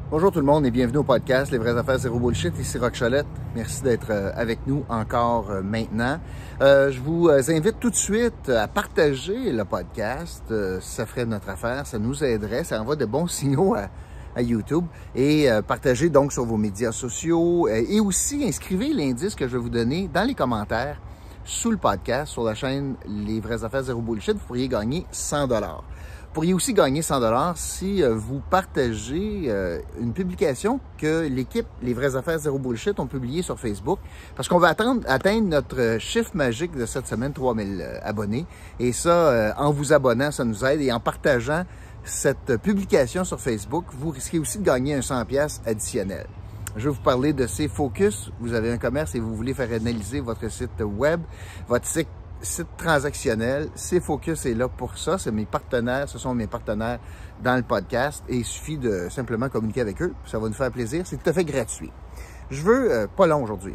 Bonjour tout le monde et bienvenue au podcast Les vraies affaires zéro bullshit. Ici Roch Cholette. Merci d'être avec nous encore maintenant. Je vous invite tout de suite à partager le podcast. Ça ferait notre affaire, ça nous aiderait, ça envoie de bons signaux à YouTube. Et partagez donc sur vos médias sociaux et aussi inscrivez l'indice que je vais vous donner dans les commentaires sous le podcast sur la chaîne Les vraies affaires zéro bullshit. Vous pourriez gagner 100 $. Vous pourriez aussi gagner 100 $ si vous partagez une publication que l'équipe Les vraies affaires zéro bullshit ont publiée sur Facebook. Parce qu'on va atteindre notre chiffre magique de cette semaine, 3000 abonnés. Et ça, en vous abonnant, ça nous aide. Et en partageant cette publication sur Facebook, vous risquez aussi de gagner un 100 $ additionnel. Je vais vous parler de C-Focus. Vous avez un commerce et vous voulez faire analyser votre site web, votre site transactionnel. C-Focus est là pour ça. C'est mes partenaires, ce sont mes partenaires dans le podcast et il suffit de simplement communiquer avec eux. Ça va nous faire plaisir. C'est tout à fait gratuit. Je veux, pas long aujourd'hui,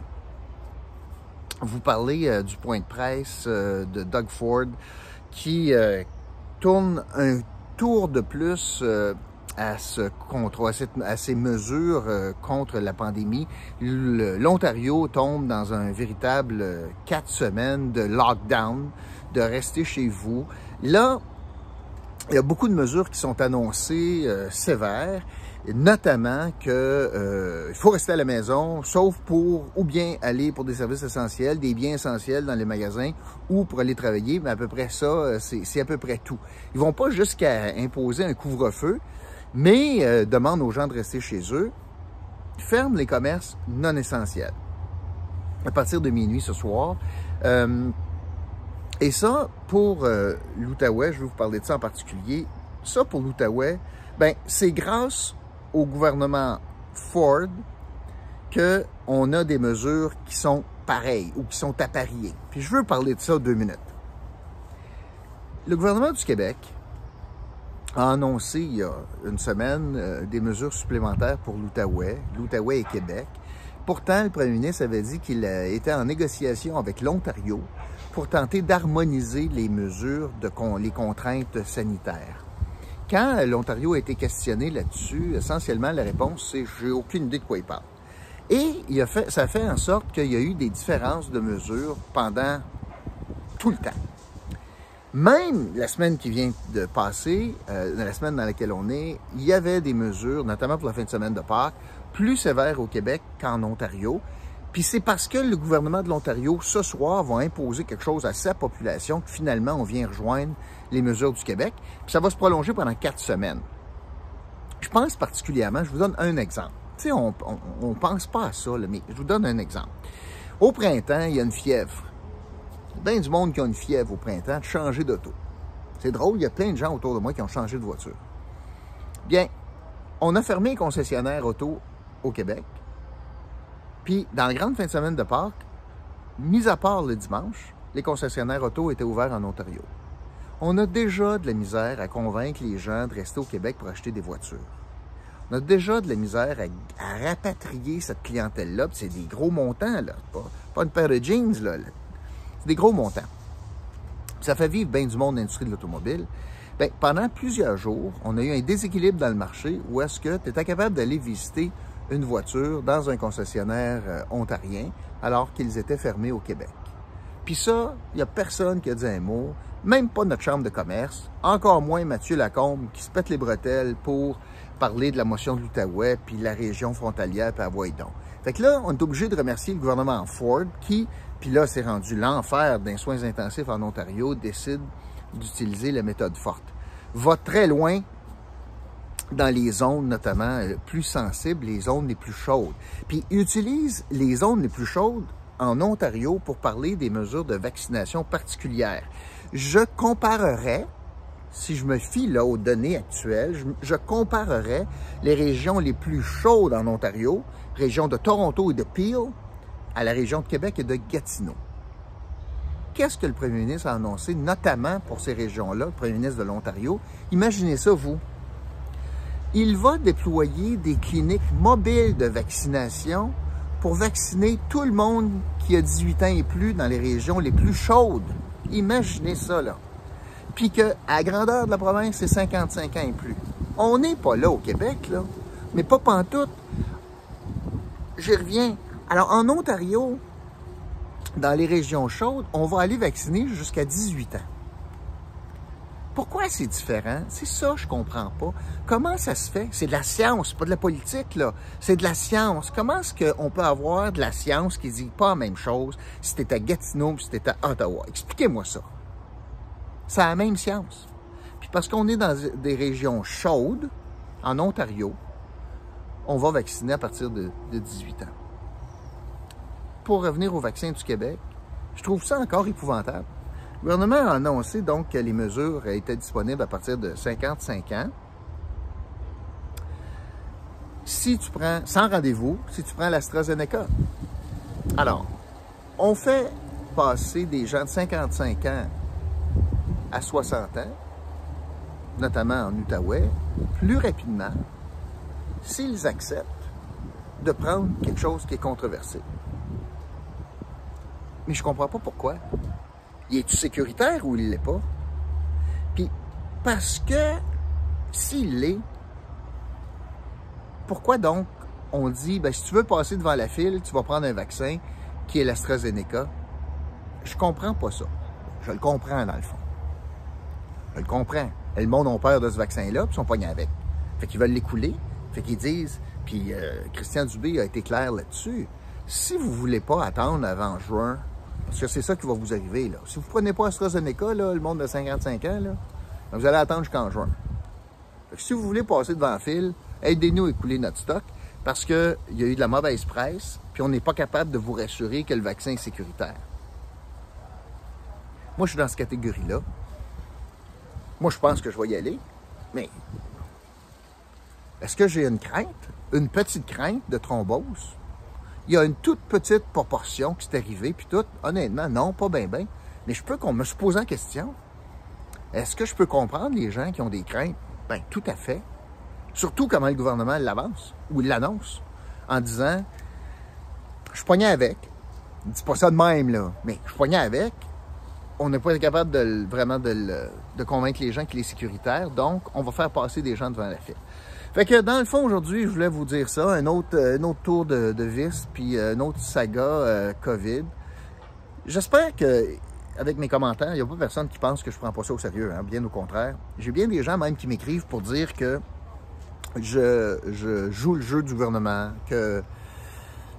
vous parler du point de presse de Doug Ford qui tourne un tour de plus à ces mesures contre la pandémie. L'Ontario tombe dans un véritable 4 semaines de lockdown, de rester chez vous. Là, il y a beaucoup de mesures qui sont annoncées sévères, notamment que il faut rester à la maison, sauf pour ou bien aller pour des services essentiels, des biens essentiels dans les magasins ou pour aller travailler, mais à peu près ça, c'est à peu près tout. Ils vont pas jusqu'à imposer un couvre-feu, mais demandent aux gens de rester chez eux, ferment les commerces non essentiels à partir de minuit ce soir. Et ça, pour l'Outaouais, je vais vous parler de ça en particulier, ça pour l'Outaouais, ben c'est grâce au gouvernement Ford qu'on a des mesures qui sont pareilles ou qui sont appariées. Puis je veux parler de ça 2 minutes. Le gouvernement du Québec a annoncé il y a une semaine des mesures supplémentaires pour l'Outaouais et Québec. Pourtant, le premier ministre avait dit qu'il était en négociation avec l'Ontario pour tenter d'harmoniser les mesures, les contraintes sanitaires. Quand l'Ontario a été questionné là-dessus, essentiellement, la réponse, c'est « j'ai aucune idée de quoi il parle ». Et ça a fait en sorte qu'il y a eu des différences de mesures pendant tout le temps. Même la semaine qui vient de passer, la semaine dans laquelle on est, il y avait des mesures, notamment pour la fin de semaine de Pâques, plus sévères au Québec qu'en Ontario. Puis c'est parce que le gouvernement de l'Ontario, ce soir, va imposer quelque chose à sa population que finalement, on vient rejoindre les mesures du Québec. Puis ça va se prolonger pendant 4 semaines. Je pense particulièrement, je vous donne un exemple. Tu sais, on pense pas à ça, là, mais je vous donne un exemple. Au printemps, il y a une fièvre. Il y a bien du monde qui a une fièvre au printemps de changer d'auto. C'est drôle, il y a plein de gens autour de moi qui ont changé de voiture. Bien, on a fermé les concessionnaires auto au Québec. Puis, dans la grande fin de semaine de Pâques, mis à part le dimanche, les concessionnaires auto étaient ouverts en Ontario. On a déjà de la misère à convaincre les gens de rester au Québec pour acheter des voitures. On a déjà de la misère à rapatrier cette clientèle-là. Puis c'est des gros montants, là. Pas une paire de jeans, là. C'est des gros montants. Ça fait vivre bien du monde de l'industrie de l'automobile. Bien, pendant plusieurs jours, on a eu un déséquilibre dans le marché où est-ce que tu étais capable d'aller visiter une voiture dans un concessionnaire ontarien alors qu'ils étaient fermés au Québec. Puis ça, il n'y a personne qui a dit un mot, même pas notre chambre de commerce, encore moins Mathieu Lacombe qui se pète les bretelles pour parler de la motion de l'Outaouais puis la région frontalière puis à Voidon. Fait que là, on est obligé de remercier le gouvernement Ford qui, puis là, c'est rendu l'enfer d'un soins intensifs en Ontario, décide d'utiliser la méthode forte. Va très loin dans les zones notamment plus sensibles, les zones les plus chaudes. Puis utilise les zones les plus chaudes en Ontario pour parler des mesures de vaccination particulières. Je comparerais, si je me fie là aux données actuelles, je comparerais les régions les plus chaudes en Ontario, région de Toronto et de Peel, à la région de Québec et de Gatineau. Qu'est-ce que le premier ministre a annoncé, notamment pour ces régions-là, le premier ministre de l'Ontario? Imaginez ça, vous. Il va déployer des cliniques mobiles de vaccination pour vacciner tout le monde qui a 18 ans et plus dans les régions les plus chaudes. Imaginez ça, là. Puis qu'à la grandeur de la province, c'est 55 ans et plus. On n'est pas là au Québec, là. Mais pas pantoute. J'y reviens. Alors, en Ontario, dans les régions chaudes, on va aller vacciner jusqu'à 18 ans. Pourquoi c'est différent? C'est ça, je comprends pas. Comment ça se fait? C'est de la science, pas de la politique, là. C'est de la science. Comment est-ce qu'on peut avoir de la science qui dit pas la même chose si t'es à Gatineau ou si t'es à Ottawa? Expliquez-moi ça. C'est la même science. Puis parce qu'on est dans des régions chaudes, en Ontario, on va vacciner à partir de 18 ans. Pour revenir au vaccin du Québec, je trouve ça encore épouvantable. Le gouvernement a annoncé donc que les mesures étaient disponibles à partir de 55 ans. Si tu prends, sans rendez-vous, si tu prends l'AstraZeneca. Alors, on fait passer des gens de 55 ans à 60 ans, notamment en Outaouais, plus rapidement, s'ils acceptent de prendre quelque chose qui est controversé. Mais je ne comprends pas pourquoi. Il est-tu sécuritaire ou il ne l'est pas? Puis, parce que s'il l'est, pourquoi donc on dit, ben, si tu veux passer devant la file, tu vas prendre un vaccin qui est l'AstraZeneca? Je comprends pas ça. Je le comprends dans le fond. Je le comprends. Et le monde a peur de ce vaccin-là, puis ils sont pognés avec. Fait qu'ils veulent l'écouler. Fait qu'ils disent, puis Christian Dubé a été clair là-dessus, si vous ne voulez pas attendre avant juin, parce que c'est ça qui va vous arriver, là. Si vous ne prenez pas AstraZeneca, là, le monde de 55 ans, là, vous allez attendre jusqu'en juin. Fait que si vous voulez passer devant la file, aidez-nous à écouler notre stock, parce qu'il y a eu de la mauvaise presse, puis on n'est pas capable de vous rassurer que le vaccin est sécuritaire. Moi, je suis dans cette catégorie-là. Moi, je pense que je vais y aller, mais est-ce que j'ai une crainte, une petite crainte de thrombose? Il y a une toute petite proportion qui s'est arrivée, puis tout, honnêtement, non, pas bien, bien. Mais je me suis posé en question. Est-ce que je peux comprendre les gens qui ont des craintes? Bien, tout à fait. Surtout comment le gouvernement l'avance, ou il l'annonce, en disant, je suis pogné avec. Il ne dit pas ça de même, là, mais je suis pogné avec. On n'est pas capable de convaincre les gens qu'il est sécuritaire, donc on va faire passer des gens devant la file. Fait que dans le fond, aujourd'hui, je voulais vous dire ça, un autre tour de vis, puis une autre saga COVID. J'espère que, avec mes commentaires, il n'y a pas personne qui pense que je prends pas ça au sérieux, hein, bien au contraire. J'ai bien des gens même qui m'écrivent pour dire que je joue le jeu du gouvernement, que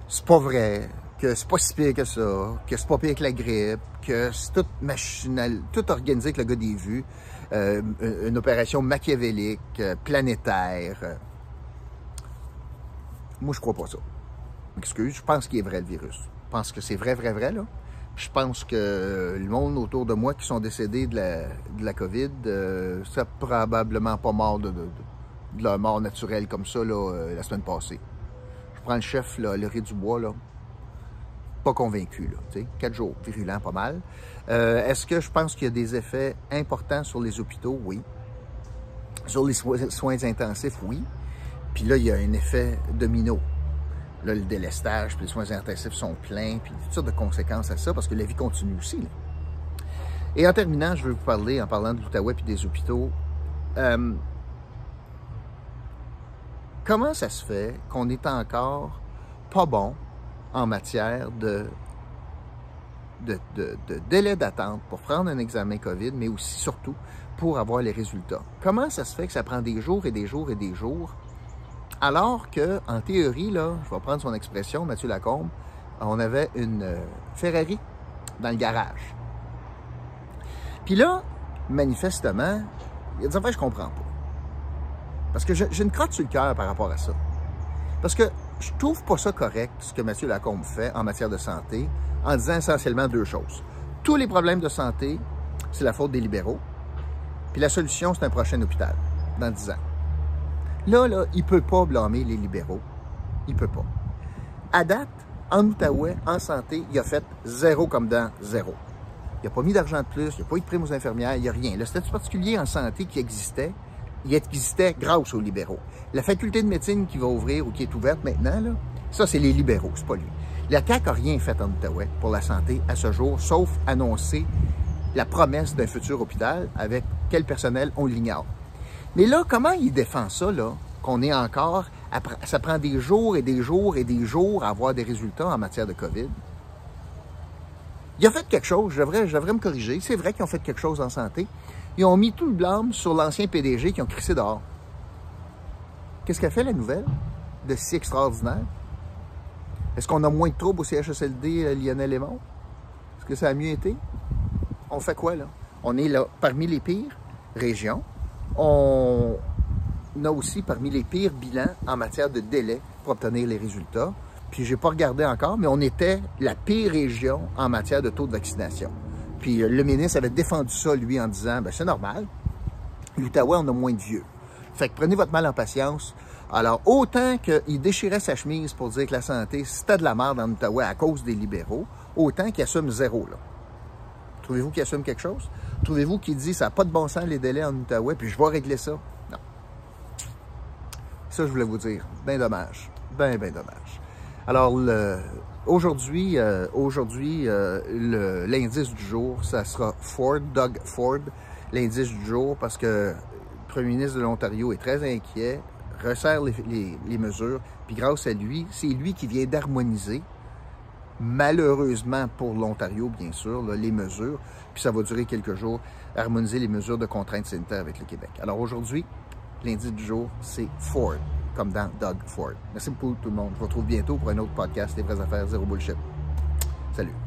c'est pas vrai, que c'est pas si pire que ça, que c'est pas pire que la grippe, que c'est tout machinal, tout organisé avec le gars des vues. Une opération machiavélique, planétaire. Moi, je crois pas ça. Excuse, je pense qu'il est vrai, le virus. Je pense que c'est vrai, là. Je pense que le monde autour de moi qui sont décédés de la COVID, c'est probablement pas mort de leur mort naturelle comme ça, là, la semaine passée. Je prends le chef, là, le Dubois, là. Pas convaincu, là, tu sais, 4 jours, virulent, pas mal. Est-ce que je pense qu'il y a des effets importants sur les hôpitaux? Oui. Sur les soins intensifs? Oui. Puis là, il y a un effet domino. Là, le délestage, puis les soins intensifs sont pleins, puis toutes sortes de conséquences à ça, parce que la vie continue aussi, là. Et en terminant, je vais vous parler, en parlant de l'Outaouais puis des hôpitaux, comment ça se fait qu'on est encore pas bon en matière de délai d'attente pour prendre un examen COVID, mais aussi, surtout, pour avoir les résultats. Comment ça se fait que ça prend des jours et des jours et des jours, alors que, en théorie, là, je vais prendre son expression, Mathieu Lacombe, on avait une Ferrari dans le garage. Puis là, manifestement, il y a des affaires que je comprends pas. Parce que j'ai une crotte sur le cœur par rapport à ça. Parce que je trouve pas ça correct, ce que Mathieu Lacombe fait en matière de santé, en disant essentiellement 2 choses. Tous les problèmes de santé, c'est la faute des libéraux. Puis la solution, c'est un prochain hôpital, dans 10 ans. Là, il peut pas blâmer les libéraux. Il peut pas. À date, en Outaouais, en santé, il a fait 0 comme dans 0. Il n'a pas mis d'argent de plus, il n'a pas eu de prime aux infirmières, il n'y a rien. Le statut particulier en santé qui existait, il existait grâce aux libéraux. La faculté de médecine qui va ouvrir ou qui est ouverte maintenant, là, ça, c'est les libéraux, c'est pas lui. La CAQ n'a rien fait en Outaouais pour la santé à ce jour, sauf annoncer la promesse d'un futur hôpital avec quel personnel, on l'ignore. Mais là, comment il défend ça, là, qu'on est encore ça prend des jours et des jours et des jours à avoir des résultats en matière de COVID. Il a fait quelque chose, je devrais me corriger. C'est vrai qu'ils ont fait quelque chose en santé. Ils ont mis tout le blâme sur l'ancien PDG qui ont crissé dehors. Qu'est-ce qu'a fait la nouvelle de si extraordinaire? Est-ce qu'on a moins de troubles au CHSLD Lionel Aymon? Est-ce que ça a mieux été? On fait quoi, là? On est là parmi les pires régions. On a aussi parmi les pires bilans en matière de délai pour obtenir les résultats. Puis, je n'ai pas regardé encore, mais on était la pire région en matière de taux de vaccination. Puis, le ministre avait défendu ça, lui, en disant, bien, c'est normal. L'Outaouais, on a moins de vieux. Fait que prenez votre mal en patience. Alors, autant qu'il déchirait sa chemise pour dire que la santé, c'était de la merde en Outaouais à cause des libéraux, autant qu'il assume zéro, là. Trouvez-vous qu'il assume quelque chose? Trouvez-vous qu'il dit, ça n'a pas de bon sens les délais en Outaouais, puis je vais régler ça? Non. Ça, je voulais vous dire. Ben dommage. Ben dommage. Alors, aujourd'hui, l'indice du jour, ça sera Ford, Doug Ford, l'indice du jour, parce que le premier ministre de l'Ontario est très inquiet, resserre les mesures, puis grâce à lui, c'est lui qui vient d'harmoniser, malheureusement pour l'Ontario, bien sûr, là, les mesures, puis ça va durer quelques jours, harmoniser les mesures de contraintes sanitaires avec le Québec. Alors aujourd'hui, l'indice du jour, c'est Ford, comme dans Doug Ford. Merci beaucoup tout le monde. Je vous retrouve bientôt pour un autre podcast, Les vraies affaires, zéro bullshit. Salut!